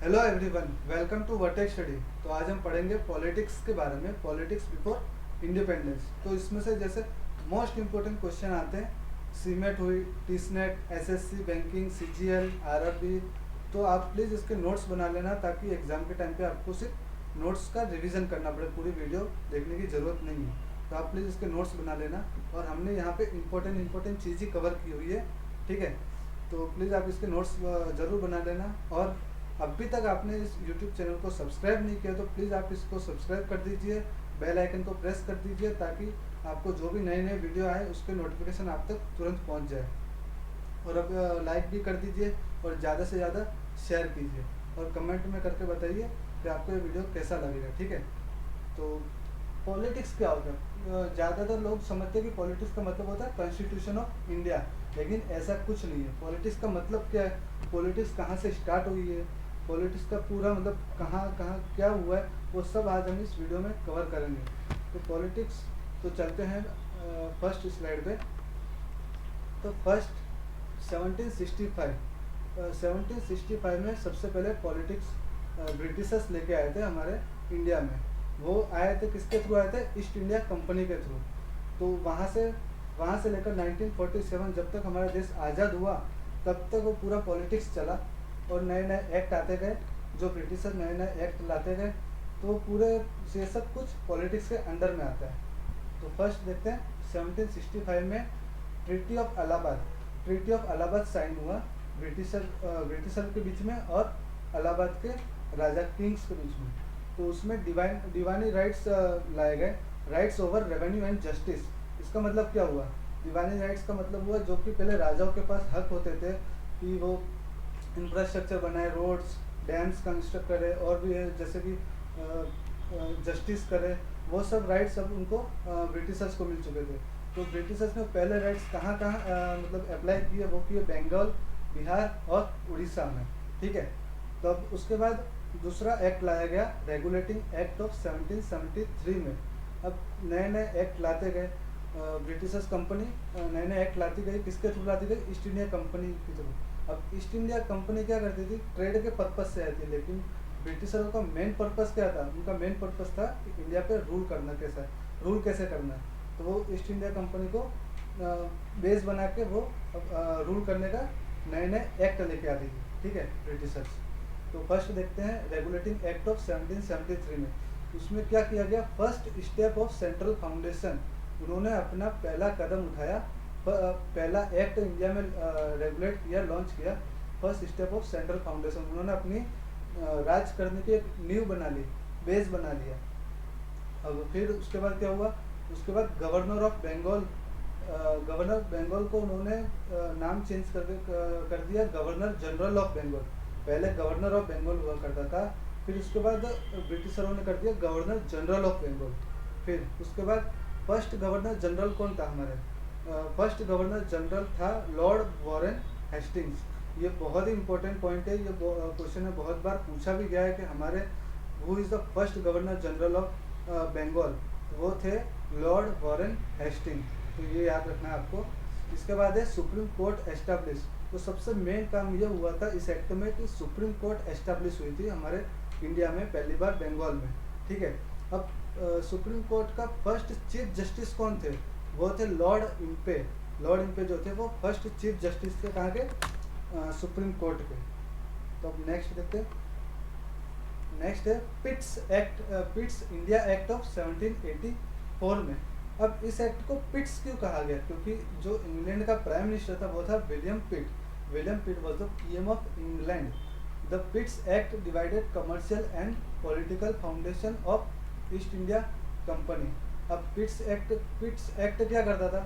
Hello everyone, welcome to Vertek study. तो आज हम पढ़ेंगे पॉलिटिक्स के बारे में, पॉलिटिक्स बिफोर इंडिपेंडेंस। तो इसमें से जैसे मोस्ट इम्पोर्टेंट क्वेश्चन आते हैं, सीमेट हुई, टीसनेट, एसएससी, बैंकिंग, सीजीएल, आरआरबी। तो आप प्लीज़ इसके नोट्स बना लेना ताकि एग्जाम के टाइम पे आपको सिर्फ नोट्स का रिवीजन करना पड़े, पूरी वीडियो देखने की ज़रूरत नहीं है। तो आप प्लीज़ इसके नोट्स बना लेना। और हमने यहाँ पे इम्पोर्टेंट चीज़ ही कवर की हुई है, ठीक है। तो प्लीज़ आप इसके नोट्स ज़रूर बना लेना। और अभी तक आपने इस यूट्यूब चैनल को सब्सक्राइब नहीं किया तो प्लीज़ आप इसको सब्सक्राइब कर दीजिए, बेल आइकन को प्रेस कर दीजिए ताकि आपको जो भी नए नए वीडियो आए उसके नोटिफिकेशन आप तक तुरंत पहुंच जाए। और अब लाइक भी कर दीजिए और ज़्यादा से ज़्यादा शेयर कीजिए और कमेंट में करके बताइए कि आपको ये वीडियो कैसा लगेगा, ठीक है। तो पॉलिटिक्स क्या होता है? ज़्यादातर लोग समझते हैं कि पॉलिटिक्स का मतलब होता है कॉन्स्टिट्यूशन ऑफ इंडिया, लेकिन ऐसा कुछ नहीं है। पॉलिटिक्स का मतलब क्या है, पॉलिटिक्स कहाँ से स्टार्ट हुई है, पॉलिटिक्स का पूरा मतलब कहाँ कहाँ क्या हुआ है, वो सब आज हम इस वीडियो में कवर करेंगे। तो पॉलिटिक्स, तो चलते हैं फर्स्ट स्लाइड पे। तो फर्स्ट 1765 में सबसे पहले पॉलिटिक्स ब्रिटिशर्स लेके आए थे हमारे इंडिया में। वो आए थे किसके थ्रू आए थे? ईस्ट इंडिया कंपनी के थ्रू। तो वहाँ से लेकर 1947 जब तक हमारा देश आज़ाद हुआ तब तक वो पूरा पॉलिटिक्स चला और नए नए एक्ट आते गए। जो ब्रिटिशर नए नए एक्ट लाते गए तो वो पूरे ये सब कुछ पॉलिटिक्स के अंडर में आता है। तो फर्स्ट देखते हैं 1765 में ट्रीटी ऑफ इलाहाबाद साइन हुआ ब्रिटिशर के बीच में और इलाहाबाद के राजा किंग्स के बीच में। तो उसमें दीवानी राइट्स लाए गए, rights over revenue and justice. इसका मतलब क्या हुआ? दीवानी राइट्स का मतलब हुआ जो कि पहले राजाओं के पास हक होते थे कि वो इंफ्रास्ट्रक्चर बनाए, रोड्स, डैम्स कंस्ट्रक्ट करे और भी जैसे कि जस्टिस करे, वो सब राइट्स अब उनको ब्रिटिशर्स को मिल चुके थे। तो ब्रिटिशर्स ने पहले राइट्स कहाँ कहाँ मतलब अप्लाई किए, वो किए बंगाल, बिहार और उड़ीसा में, ठीक है। तो अब उसके बाद दूसरा एक्ट लाया गया, रेगुलेटिंग एक्ट ऑफ 1773 में। अब नए नए एक्ट लाते गए ब्रिटिशर्स कंपनी, नए नए एक्ट लाती गई, किसके थ्रू लाती गई? ईस्ट इंडिया कंपनी के थ्रू। अब ईस्ट इंडिया कंपनी क्या करती थी? ट्रेड के पर्पज से आई थी, लेकिन ब्रिटिशरों का मेन पर्पस क्या था? उनका मेन पर्पस था कि इंडिया पे रूल करना, रूल कैसे करना है। तो वो ईस्ट इंडिया कंपनी को बेस बना के वो रूल करने का नए नए एक्ट लेके आती थी, ठीक है, ब्रिटिशर्स। तो फर्स्ट देखते हैं रेगुलेटिंग एक्ट ऑफ 1773 में। उसमें क्या किया गया? First step of central foundation, उन्होंने अपना पहला कदम उठाया, पहला एक्ट इंडिया में रेगुलेट किया, लॉन्च किया। First step of central foundation, उन्होंने अपनी राज करने की एक नींव बना ली, बेस बना लिया। अब फिर उसके बाद क्या हुआ? उसके बाद गवर्नर ऑफ बंगाल को उन्होंने नाम चेंज कर दिया गवर्नर जनरल ऑफ बंगाल। पहले गवर्नर ऑफ बंगाल हुआ करता था, फिर उसके बाद ब्रिटिशरों ने कर दिया गवर्नर जनरल ऑफ बंगाल। फिर उसके बाद फर्स्ट गवर्नर जनरल कौन था हमारे? फर्स्ट गवर्नर जनरल था लॉर्ड वॉरेन हेस्टिंग्स। ये बहुत ही इंपॉर्टेंट पॉइंट है, ये क्वेश्चन में बहुत बार पूछा भी गया है कि हमारे who is the first governor general of Bengal? वो थे लॉर्ड वॉरेन हेस्टिंग। तो ये याद रखना है आपको। इसके बाद है सुप्रीम कोर्ट एस्टैब्लिश। तो सबसे मेन काम ये हुआ था इस एक्ट में कि सुप्रीम कोर्ट एस्टैब्लिश हुई थी हमारे इंडिया में पहली बार, बंगाल में, ठीक है। अब सुप्रीम कोर्ट का फर्स्ट चीफ जस्टिस कौन थे? वो थे लॉर्ड इम्पे। लॉर्ड इम्पे जो थे वो फर्स्ट चीफ जस्टिस थे, कहाँ के? सुप्रीम कोर्ट के। तो अब नेक्स्ट देखते हैं। नेक्स्ट है पिट्स इंडिया एक्ट ऑफ 1784 में। अब इस एक्ट को पिट्स क्यों कहा गया? क्योंकि जो इंग्लैंड का प्राइम मिनिस्टर था वो था William Pitt. William Pitt was the PM of England. The Pitt's act divided commercial and political foundation of East India company. अब पिट्स एक्ट क्या करता था?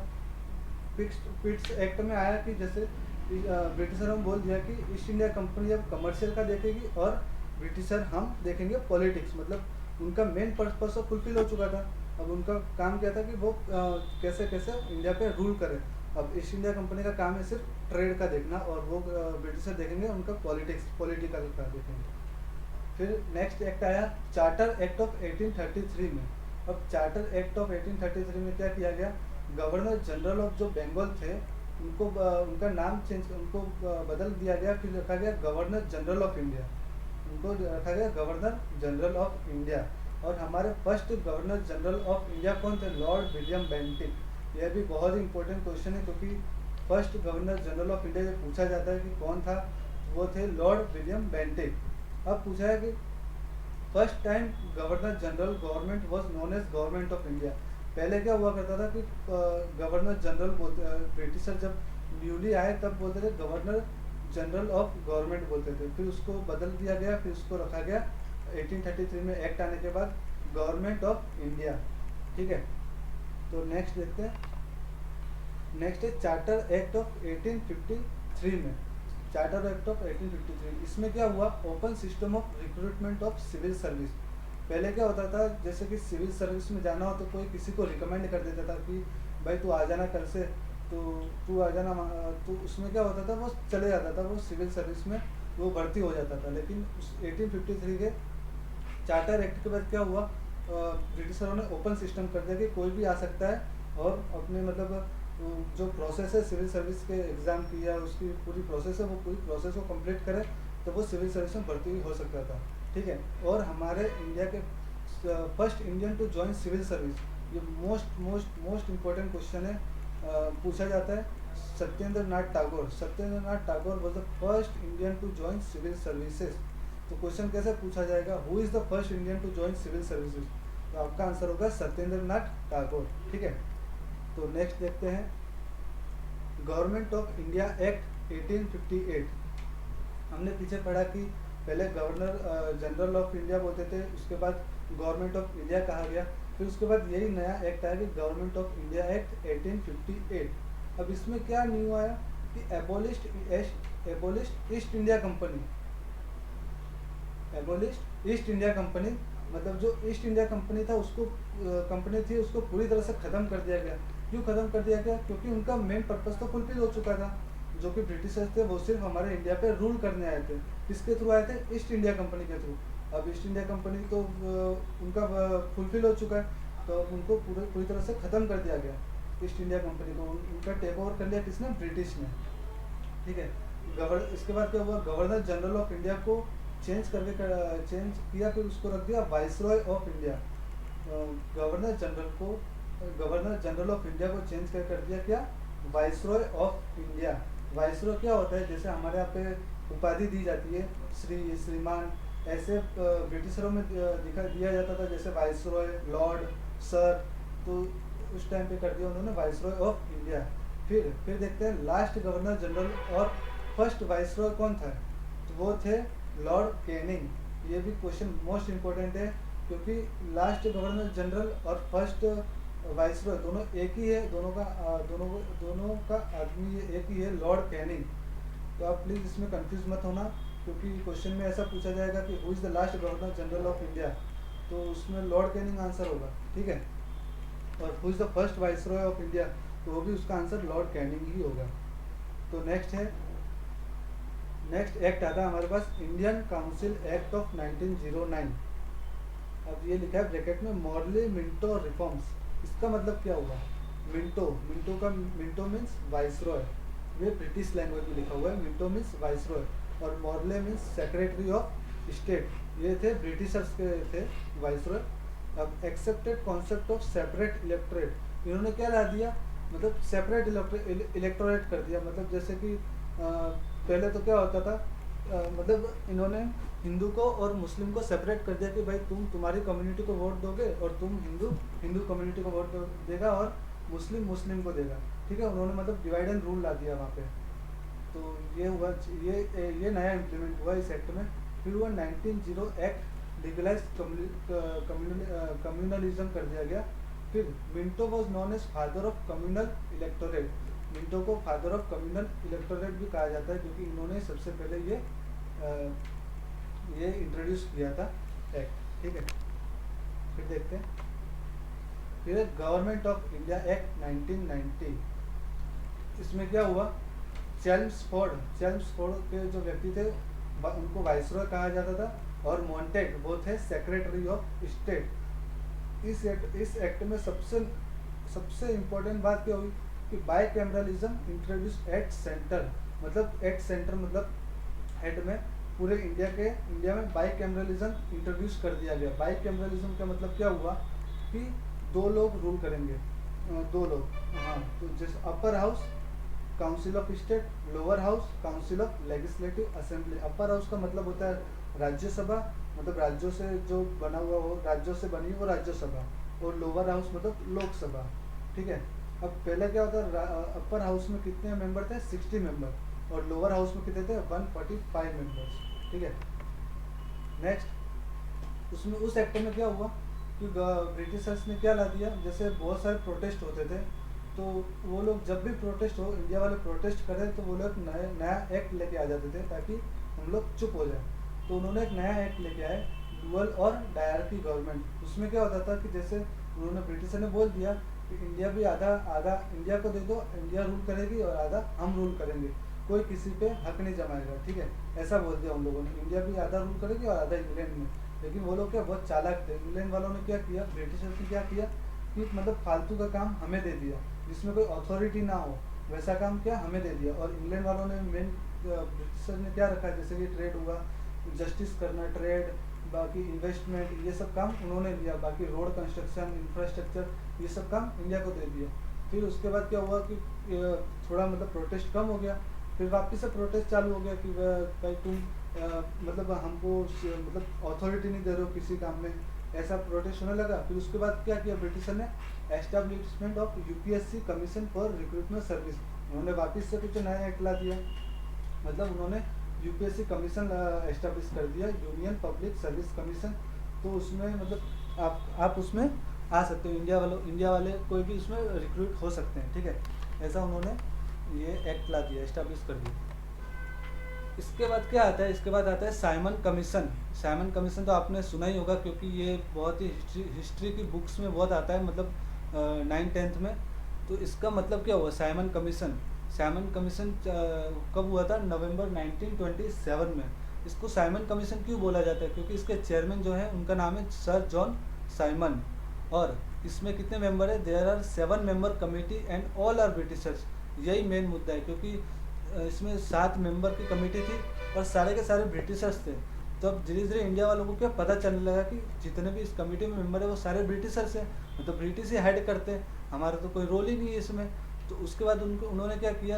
पिट्स एक्ट में आया कि जैसे ब्रिटिशरों ने बोल दिया कि ईस्ट इंडिया कंपनी अब कमर्शियल का देखेगी और ब्रिटिशर हम देखेंगे पॉलिटिक्स। मतलब उनका मेन पर्पस तो फुलफिल हो चुका था। अब उनका काम क्या था कि वो कैसे कैसे इंडिया पे रूल करे। अब ईस्ट इंडिया कंपनी का काम है सिर्फ ट्रेड का देखना और वो ब्रिटिशर देखेंगे उनका पॉलिटिकल का देखेंगे। फिर नेक्स्ट एक्ट आया चार्टर एक्ट ऑफ 1833 में। अब चार्टर एक्ट ऑफ 1833 में क्या किया गया? गवर्नर जनरल ऑफ जो बंगाल थे उनका नाम चेंज, उनको बदल दिया गया, फिर रखा गया गवर्नर जनरल ऑफ इंडिया। उनको रखा गया गवर्नर जनरल ऑफ इंडिया। और हमारे first governor general of India कौन थे? Lord William Bentinck. यह भी बहुत ही इंपॉर्टेंट क्वेश्चन है, क्योंकि first governor general of India जब पूछा जाता है कि कौन था, वो थे लॉर्ड विलियम बेंटिक। अब पूछा है कि first time governor general government was known as government of India. पहले क्या हुआ करता था कि गवर्नर जनरल बोलते, ब्रिटिशर जब न्यूली आए तब बोलते थे गवर्नर जनरल ऑफ गवर्नमेंट बोलते थे, फिर उसको बदल दिया गया, फिर उसको रखा गया 1833 में एक्ट आने के बाद गवर्नमेंट ऑफ इंडिया। ठीक है, तो नेक्स्ट देखते हैं। नेक्स्ट है चार्टर एक्ट ऑफ 1853 में। चार्टर एक्ट ऑफ 1853, इसमें क्या हुआ? Open system of recruitment of civil service. पहले क्या होता था, जैसे कि सिविल सर्विस में जाना हो तो कोई किसी को रिकमेंड कर देता था कि भाई तू आ जाना कल से, तो तू आ जाना, तो उसमें क्या होता था, वो चले जाता था, वो सिविल सर्विस में वो भर्ती हो जाता था। लेकिन उस 1853 के चार्टर एक्ट के बाद क्या हुआ, ब्रिटिशरों ने ओपन सिस्टम कर दिया कि कोई भी आ सकता है और अपने मतलब जो प्रोसेस है सिविल सर्विस के एग्ज़ाम की या उसकी पूरी प्रोसेस है, वो पूरी प्रोसेस को कंप्लीट करे तो वो सिविल सर्विस में भर्ती हो सकता था। ठीक है, और हमारे इंडिया के first Indian to join civil service, ये most most most important question है, पूछा जाता है। Satyendra Nath Tagore, Satyendra Nath Tagore was the first Indian to join civil services. तो क्वेश्चन कैसे पूछा जाएगा, who is the first Indian to join civil services? तो आपका आंसर होगा सत्येंद्र नाथ टागोर। ठीक है, तो नेक्स्ट देखते हैं गवर्नमेंट ऑफ इंडिया एक्ट 1858। हमने पीछे पढ़ा कि पहले गवर्नर जनरल ऑफ इंडिया बोलते थे, उसके बाद गवर्नमेंट ऑफ इंडिया कहा गया, फिर उसके बाद यही नया एक्ट आया कि गवर्नमेंट ऑफ इंडिया एक्ट 1858। अब इसमें क्या न्यू आया कि abolished East India company. Abolished East India company मतलब जो ईस्ट इंडिया कंपनी था, उसको कंपनी थी, उसको पूरी तरह से ख़त्म कर दिया गया। क्यों ख़त्म कर दिया गया? क्योंकि उनका मेन पर्पस तो फुलफिल हो चुका था। जो कि ब्रिटिशर्स थे वो सिर्फ हमारे इंडिया पे रूल करने आए थे। किसके थ्रू आए थे? ईस्ट इंडिया कंपनी के थ्रू। अब ईस्ट इंडिया कंपनी तो उनका फुलफिल हो चुका है, तो उनको पूरी तरह से ख़त्म कर दिया गया ईस्ट इंडिया कंपनी को। उनका टेक ओवर कर लिया किसने? ब्रिटिश ने। ठीक है, इसके बाद क्या हुआ, गवर्नर जनरल ऑफ इंडिया को चेंज किया, फिर उसको रख दिया viceroy of India. Governor general of India को चेंज कर दिया क्या? Viceroy of India. वाइसरॉय क्या होता है? जैसे हमारे यहाँ पे उपाधि दी जाती है श्री, श्रीमान, ऐसे ब्रिटिशरों में दिया जाता था, जैसे वाइसरॉय, लॉर्ड, सर। तो उस टाइम पे कर दिया उन्होंने वाइसरॉय ऑफ इंडिया। फिर देखते हैं लास्ट गवर्नर जनरल और फर्स्ट वाइसरॉय कौन था? तो वो थे लॉर्ड कैनिंग। ये भी क्वेश्चन मोस्ट इम्पोर्टेंट है, क्योंकि लास्ट गवर्नर जनरल और फर्स्ट वाइसरॉय दोनों एक ही है, दोनों का आदमी एक ही है, लॉर्ड कैनिंग। तो आप प्लीज़ इसमें कंफ्यूज मत होना, क्योंकि क्वेश्चन में ऐसा पूछा जाएगा कि who is the last governor general of India, तो उसमें लॉर्ड कैनिंग आंसर होगा। ठीक है, और who is the first viceroy of India, तो वो भी उसका आंसर लॉर्ड कैनिंग ही होगा। तो नेक्स्ट एक्ट आता है हमारे पास इंडियन काउंसिल एक्ट ऑफ 1909। अब ये लिखा है ब्रैकेट में मॉर्ले मिंटो रिफॉर्म्स। इसका मतलब क्या हुआ? मिंटो मीन्स वाइसरॉय, ये ब्रिटिश लैंग्वेज में लिखा हुआ है। मिंटो मीन्स वाइसरॉय और Morley means secretary of state. ये थे ब्रिटिशर्स के थे वाइसरॉय। अब accepted concept of separate electorate, इन्होंने क्या ला दिया? मतलब सेपरेट इलेक्टोरेट कर दिया। मतलब जैसे कि पहले तो क्या होता था, मतलब इन्होंने हिंदू को और मुस्लिम को सेपरेट कर दिया कि भाई तुम्हारी कम्युनिटी को वोट दोगे और तुम हिंदू कम्युनिटी को वोट देगा और मुस्लिम को देगा। ठीक है, उन्होंने मतलब डिवाइड एंड रूल ला दिया वहाँ पे। तो ये हुआ, ये नया इम्प्लीमेंट हुआ इस एक्ट में। फिर हुआ 1900 एक्ट, लीगलाइज कम्युनलिज्म कर दिया गया। फिर Minto was known as father of communal electorate. Minto को फादर ऑफ कम्युनल इलेक्टोरेट भी कहा जाता है, क्योंकि इन्होंने सबसे पहले ये इंट्रोड्यूस किया था एक्ट। ठीक है, फिर देखते हैं। फिर गवर्नमेंट ऑफ इंडिया एक्ट 1990। इसमें क्या हुआ? चेम्सफोर्ड के जो व्यक्ति थे उनको वाइसरॉय कहा जाता था, और मॉन्टेग वो थे सेक्रेटरी ऑफ स्टेट। इस एक्ट में सबसे इम्पोर्टेंट बात क्या हुई कि बाइकैमरलिज्म इंट्रोड्यूस एट सेंटर। मतलब एट सेंटर मतलब हेड में पूरे इंडिया में बाइकैमरलिज्म इंट्रोड्यूस कर दिया गया। बाइकैमरलिज्म का मतलब क्या हुआ कि दो लोग रूल करेंगे, दो लोग, हाँ। तो जैसे upper house council of state, lower house council of legislative assembly. Upper house का मतलब होता है राज्यसभा, मतलब राज्यों से जो बना हुआ हो, राज्यों से बनी वो राज्यसभा, और लोअर हाउस मतलब लोकसभा, ठीक है। अब पहले क्या होता है, अपर हाउस में कितने मेंबर थे, 60 मेंबर, और लोअर हाउस में कितने थे, 145 मेंबर्स, ठीक है। नेक्स्ट, उसमें उस एक्ट में क्या हुआ कि ब्रिटिशर्स ने क्या ला दिया, जैसे बहुत सारे प्रोटेस्ट होते थे, तो वो लोग जब भी प्रोटेस्ट हो, इंडिया वाले प्रोटेस्ट करें, तो वो लोग नया एक्ट लेके आ जाते थे ताकि हम लोग चुप हो जाए। तो उन्होंने एक नया एक्ट लेके आए, डुअल और डायरकी गवर्नमेंट। उसमें क्या होता था कि जैसे उन्होंने, ब्रिटिशर ने बोल दिया कि इंडिया भी आधा आधा इंडिया को दे दो, इंडिया रूल करेगी और आधा हम रूल करेंगे, कोई किसी पे हक नहीं जमाएगा, ठीक है। ऐसा बोल दिया उन लोगों ने, इंडिया भी आधा रूल करेगी और आधा इंग्लैंड में। लेकिन वो लोग क्या बहुत चालाक थे, इंग्लैंड वालों ने क्या किया, ब्रिटिशर्स ने क्या किया कि मतलब फालतू का काम हमें दे दिया, जिसमें कोई अथॉरिटी ना हो, वैसा काम क्या हमें दे दिया। और इंग्लैंड वालों ने मेन, ब्रिटिशर ने क्या रखा, जैसे कि ट्रेड हुआ, जस्टिस करना, ट्रेड, बाकी इन्वेस्टमेंट, ये सब काम उन्होंने लिया। बाकी रोड कंस्ट्रक्शन, इंफ्रास्ट्रक्चर, ये सब काम इंडिया को दे दिया। फिर उसके बाद क्या हुआ कि थोड़ा मतलब प्रोटेस्ट कम हो गया, फिर वापस से प्रोटेस्ट चालू हो गया कि भाई तुम मतलब हमको मतलब अथॉरिटी नहीं दे रहे हो किसी काम में, ऐसा प्रोटेस्ट होने लगा। फिर उसके बाद क्या किया ब्रिटिशर ने, establishment of UPSC commission for recruitment service, उन्होंने वापस से कुछ नया एक्ट ला दिया, मतलब उन्होंने यूपीएससी कमीशन एस्टेब्लिश कर दिया, यूनियन पब्लिक सर्विस कमीशन। तो उसमें मतलब आप उसमें आ सकते हो, इंडिया वाले कोई भी उसमें रिक्रूट हो सकते हैं, ठीक है। ऐसा उन्होंने ये एक्ट ला दिया, एस्टेब्लिश कर दिया। इसके बाद क्या आता है, इसके बाद आता है साइमन कमीशन। साइमन कमीशन तो आपने सुना ही होगा, क्योंकि ये बहुत ही हिस्ट्री की बुक्स में बहुत आता है, मतलब 9th-10th में। तो इसका मतलब क्या हुआ साइमन कमीशन, साइमन कमीशन कब हुआ था, नवंबर 1927 में। इसको साइमन कमीशन क्यों बोला जाता है, क्योंकि इसके चेयरमैन जो है उनका नाम है सर जॉन साइमन। और इसमें कितने मेंबर है, there are 7 member committee and all are britishers. यही मेन मुद्दा है, क्योंकि इसमें 7 मेंबर की कमेटी थी और सारे के सारे ब्रिटिशर्स थे। तो अब धीरे धीरे इंडिया वालों को क्या पता चलने लगा कि जितने भी इस कमेटी में मेंबर है वो सारे ब्रिटिशर्स हैं, मतलब ब्रिटिश ही हेड करते हैं, हमारा तो कोई रोल ही नहीं है इसमें। तो उसके बाद उन्होंने क्या किया,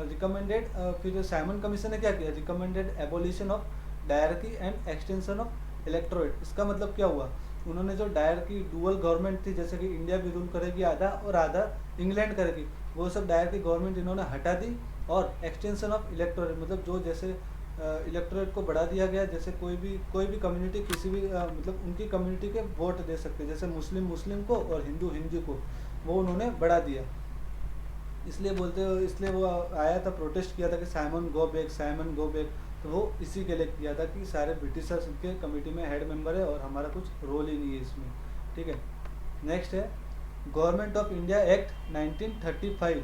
रिकमेंडेड, फिर साइमन कमीशन ने क्या किया, recommended abolition of dyarchy and extension of electorate. इसका मतलब क्या हुआ, उन्होंने जो डायरकी डुअल गवर्नमेंट थी, जैसे कि इंडिया भी रूल करेगी आधा और आधा इंग्लैंड करेगी, वो सब डायरकी गवर्नमेंट इन्होंने हटा दी। और एक्सटेंशन ऑफ इलेक्टोरेट, मतलब जो जैसे इलेक्टोरेट को बढ़ा दिया गया, जैसे कोई भी कम्युनिटी किसी भी मतलब उनकी कम्युनिटी के वोट दे सकते हैं, जैसे मुस्लिम को और हिंदू को, वो उन्होंने बढ़ा दिया। इसलिए वो आया था, प्रोटेस्ट किया था कि Simon go back, Simon go back. तो वो इसी के लिए किया था कि सारे ब्रिटिशर्स के कमेटी में हेड मेंबर है और हमारा कुछ रोल ही नहीं है इसमें, ठीक है। नेक्स्ट है गवर्नमेंट ऑफ इंडिया एक्ट 1935।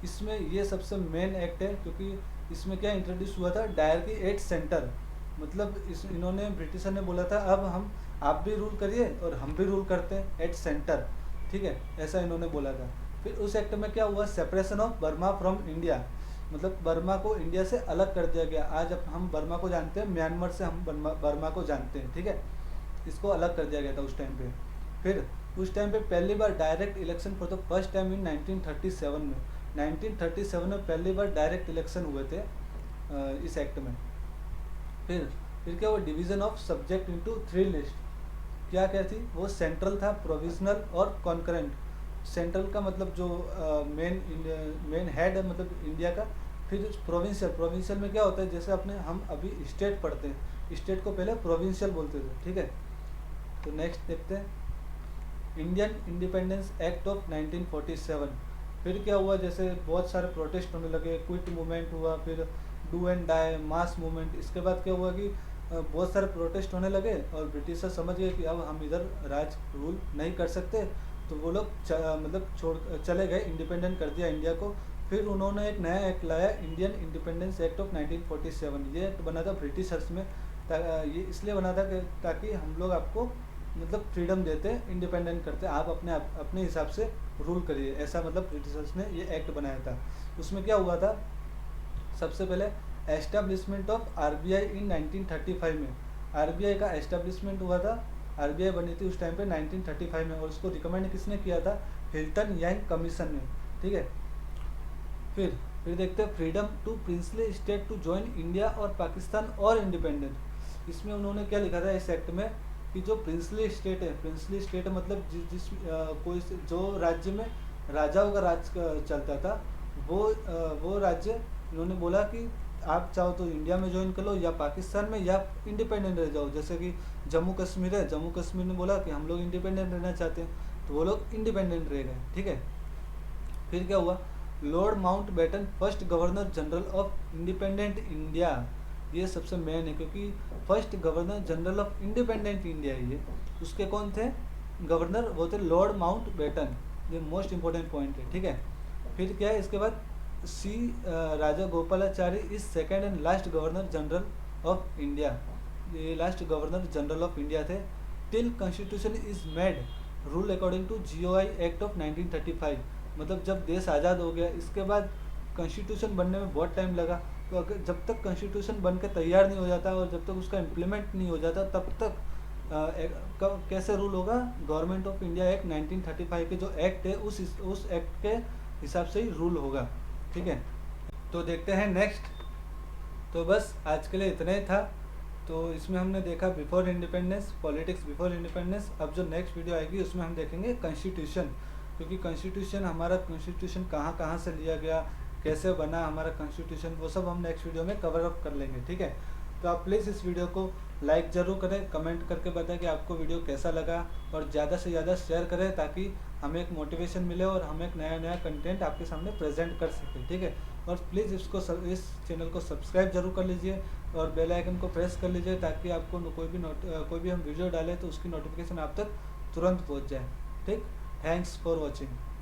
इसमें ये सबसे मेन एक्ट है, क्योंकि इसमें क्या इंट्रोड्यूस हुआ था, डायरकी एट सेंटर। मतलब इन्होंने, ब्रिटिशर ने बोला था अब आप भी रूल करिए और हम भी रूल करते हैं एट सेंटर, ठीक है, ऐसा इन्होंने बोला था। फिर उस एक्ट में क्या हुआ, separation of Burma from India, मतलब बर्मा को इंडिया से अलग कर दिया गया। आज अब हम बर्मा को जानते हैं, म्यांमार से हम बर्मा को जानते हैं, ठीक है। इसको अलग कर दिया गया था उस टाइम पे। फिर उस टाइम पे पहली बार direct election for the first time in 1937 में, 1937 में पहली बार डायरेक्ट इलेक्शन हुए थे इस एक्ट में। फिर क्या हुआ, division of subject into 3 list. क्या थी वो, सेंट्रल था, प्रोविजनल और कॉन्करेंट। सेंट्रल का मतलब जो मेन हेड है मतलब इंडिया का। फिर प्रोविंशियल में क्या होता है, जैसे हम अभी स्टेट पढ़ते हैं, स्टेट को पहले प्रोविंशियल बोलते थे, ठीक है। तो नेक्स्ट देखते हैं इंडियन इंडिपेंडेंस एक्ट ऑफ 1947। फिर क्या हुआ, जैसे बहुत सारे प्रोटेस्ट होने लगे, क्विट मूवमेंट हुआ, फिर do and die, mass movement. इसके बाद क्या हुआ कि बहुत सारे प्रोटेस्ट होने लगे और ब्रिटिशर समझ गए कि अब हम इधर राज रूल नहीं कर सकते, तो वो लोग मतलब चले गए, इंडिपेंडेंट कर दिया इंडिया को। फिर उन्होंने एक नया एक्ट लाया, इंडियन इंडिपेंडेंस एक्ट ऑफ 1947। ये एक्ट बना था ब्रिटिशर्स में, ये इसलिए बना था कि ताकि हम लोग आपको मतलब फ्रीडम देते, इंडिपेंडेंट करते, आप अपने हिसाब से रूल करिए, ऐसा मतलब ब्रिटिशर्स ने ये एक्ट बनाया था। उसमें क्या हुआ था, सबसे पहले एस्टेब्लिशमेंट ऑफ आरबीआई इन 1935 में। आरबीआई का एस्टेब्लिशमेंट हुआ था, आरबीआई बनी थी उस टाइम पे 1935 में, और उसको रिकमेंड किसने किया था? हिल्टन यांग कमीशन ने, ठीक है। फिर देखते हैं freedom to princely state to join India और पाकिस्तान और इंडिपेंडेंट। इसमें उन्होंने क्या लिखा था इस एक्ट में कि जो प्रिंसली स्टेट है, प्रिंसली स्टेट मतलब कोई जो राज्य में राजाओं का राज चलता था, वो राज्य इन्होंने बोला कि आप चाहो तो इंडिया में ज्वाइन कर लो या पाकिस्तान में, या इंडिपेंडेंट रह जाओ। जैसे कि जम्मू कश्मीर है, जम्मू कश्मीर ने बोला कि हम लोग इंडिपेंडेंट रहना चाहते हैं, तो वो लोग इंडिपेंडेंट रह गए, ठीक है। फिर क्या हुआ? Lord Mountbatten first governor general of independent India, ये सबसे मेन है क्योंकि first governor general of independent India ये उसके कौन थे? गवर्नर वो थे लॉर्ड माउंटबेटन, ये मोस्ट इंपॉर्टेंट पॉइंट है, ठीक है। फिर क्या है इसके बाद? C Rajagopalachari is second and last governor general of India, ये last governor general of India थे। Till constitution is made rule according to GOI act of 1935, मतलब जब देश आज़ाद हो गया इसके बाद कॉन्स्टिट्यूशन बनने में बहुत टाइम लगा। तो अगर जब तक कॉन्स्टिट्यूशन बन के तैयार नहीं हो जाता और जब तक उसका इम्प्लीमेंट नहीं हो जाता तब तक कैसे रूल होगा? गवर्नमेंट ऑफ इंडिया एक्ट 1935 के जो एक्ट है उस एक्ट के हिसाब से ही रूल होगा, ठीक है। तो देखते हैं नेक्स्ट। तो बस आज के लिए इतना ही था। तो इसमें हमने देखा before independence, politics before independence. अब जो नेक्स्ट वीडियो आएगी उसमें हम देखेंगे कॉन्स्टिट्यूशन, क्योंकि कॉन्स्टिट्यूशन हमारा कॉन्स्टिट्यूशन कहाँ कहाँ से लिया गया, कैसे बना हमारा कॉन्स्टिट्यूशन, वो सब हम नेक्स्ट वीडियो में कवर अप कर लेंगे, ठीक है। तो आप प्लीज़ इस वीडियो को लाइक ज़रूर करें, कमेंट करके बताएं कि आपको वीडियो कैसा लगा, और ज़्यादा से ज़्यादा शेयर करें ताकि हमें एक मोटिवेशन मिले और हम एक नया नया कंटेंट आपके सामने प्रेजेंट कर सकें, ठीक है। और प्लीज़ इस चैनल को सब्सक्राइब जरूर कर लीजिए और बेल आइकन को प्रेस कर लीजिए ताकि आपको कोई भी हम वीडियो डालें तो उसकी नोटिफिकेशन आप तक तुरंत पहुँच जाए, ठीक। Thanks for watching.